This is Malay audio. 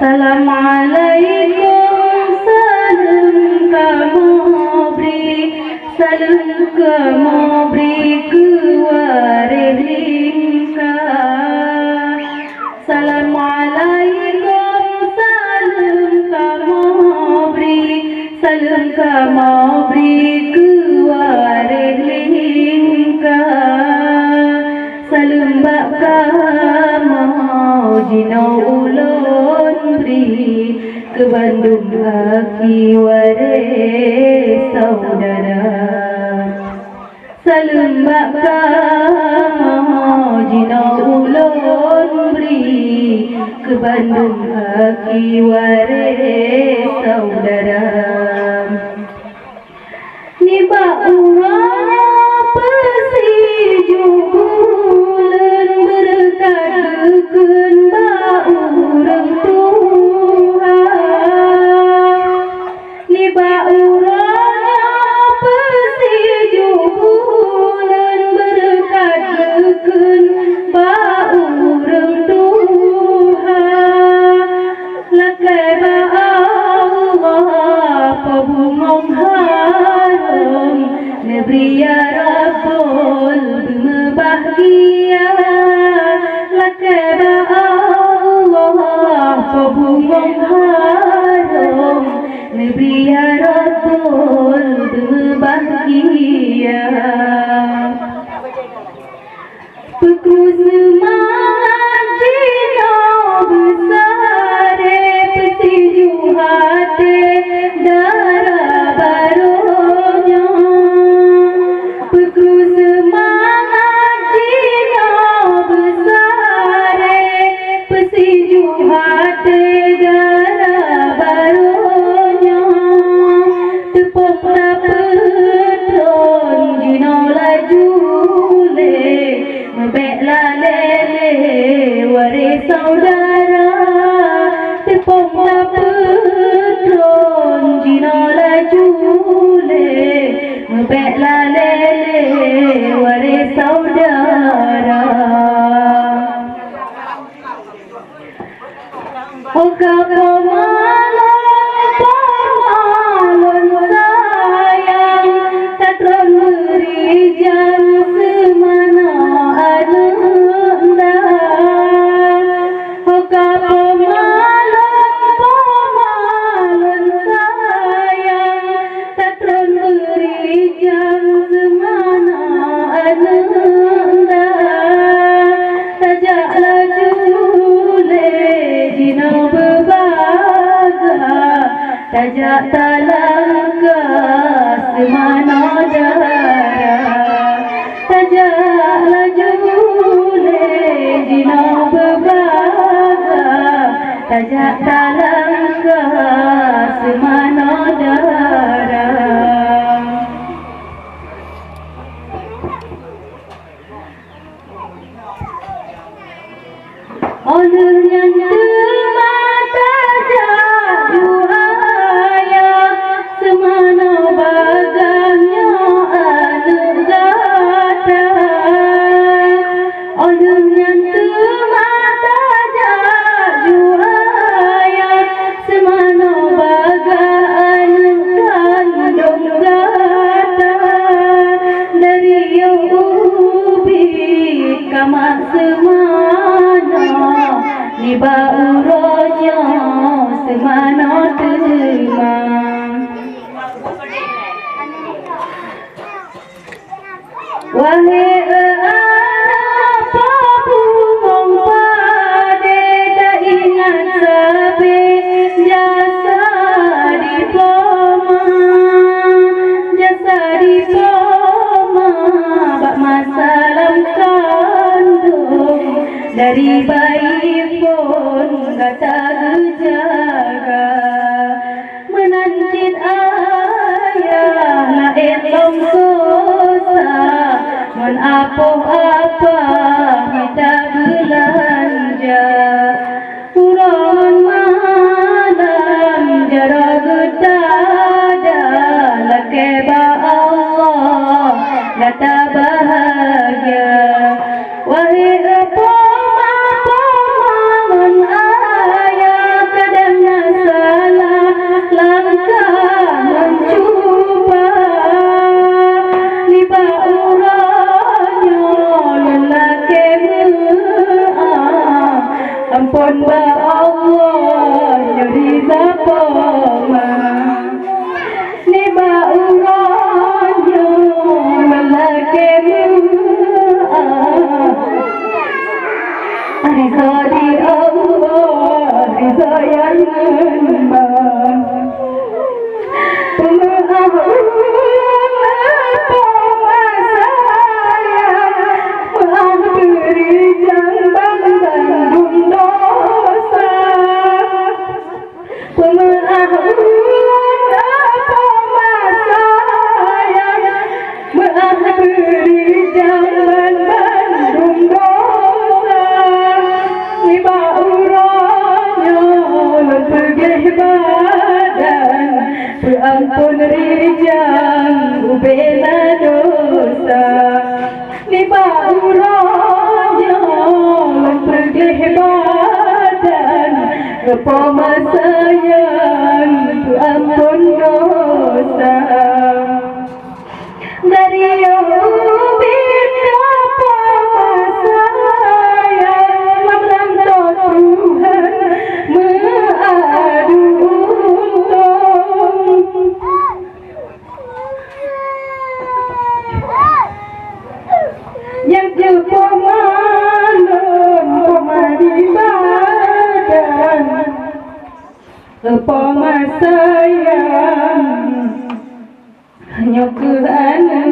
Assalamualaikum salam kamu beri kewarilingka. Assalamualaikum salam kamu beri kewarilingka. Salam baka mau jino ulun beri ke Bandung aki ware saudara. Salam baka mau jino ulun beri ke Bandung aki ware saudara. Ni ba urang pesiju bulan berkatakan ba urang Tuhan. Ni ba urang pesiju bulan berkatakan ba urang Tuhan. Lakai ba Allah pabungong harum negeri ya Rabbul bahagia. Lakai ba Allah pabungong harum negeri ya Rabbul bahagia. Peku semangat jino besar pesiju hati darah barunya. Peku semangat jino besar pesiju hati darah barunya. Tepuk tapetron jino laju Membeklah lele waris saudara. Tepung tapetron jino laju membeklah lele waris saudara. Oka pemalon sayang tatron merijan semana ananda. Oka pemalon sayang tatron merijan semana ananda. Tajak laju jino berbaga, tajak talangka semana darah. Tajak laju jino berbaga, tajak talangka semana darah. Honor yang termata juhaya semana baganya anegata. Honor yang termata juhaya semana baganya kandung gata. Dari ubi kamak semana ni bauronya semana terima. Wahai apa bumong pade dah ingat sabe jasa diploma bak masalam kandung dari bayi pun kata jaga menancit ayah lain longsosa men apa-apa kita belanja urangan malam jara gedada lakai ba Allah kata bahagia. Wahai apa poma ni bauranyo melakemu Riza di Allah Riza yang menang Pemaaf Maaf beri jambang dan dosa Pemaaf Maaf beri jambang dan dosa Ampun rijang ubena dosa Ni bauranya pergi badan Kepoma sayang ampun dosa Dari bina sayang Malam Tuhan mengadu yang kepomanon pemadi badan kepoma sayang hanya kerana